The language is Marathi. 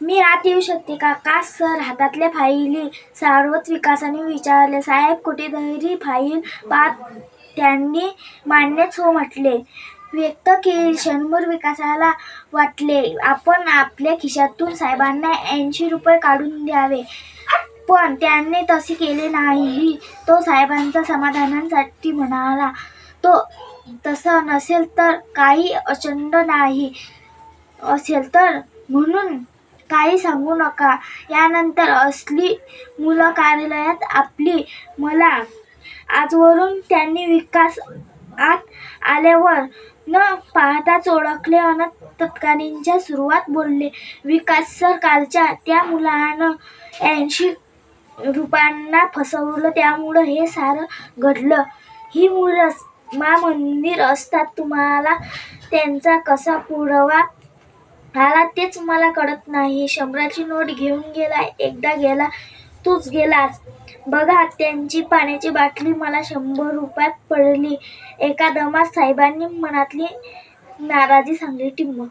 मी आत येऊ शकते का? का सर? हातातल्या फाईली सार्वत विकासाने विचारले. साहेब कुठेतरी फाईल पाहत त्यांनी मान्यच हो म्हटले. व्यक्त केली. क्षणभर विकासाला वाटले आपण आपल्या खिशातून साहेबांना 80 रुपये काढून द्यावे, पण त्याने तसे केले नाही. तो साहेबांच्या समाधानासाठी म्हणाला, तो तसं नसेल तर काही अचंड नाही, असेल तर म्हणून काही सांगू नका. यानंतर असली मुलं कार्यालयात आपली. मला आजवरून त्यांनी विकास आत आल्यावर न पाहताच ओळखले अन तक्रारींची सुरुवात बोलले. विकास सर, कालच्या त्या मुलानं 80 रुपयांना फसवलं, त्यामुळं हे सारं घडलं. ही मुलं मंदिर असतात. तुम्हाला त्यांचा कसा पुरावा आला तेच मला कळत नाही. 100ची नोट घेऊन गेला. एकदा गेला तूच गेलास. बघा, त्यांची पाण्याची बाटली मला 100 रुपयात पडली. एका दमात साहेबांनी मनातली नाराजी सांगली. टिम्म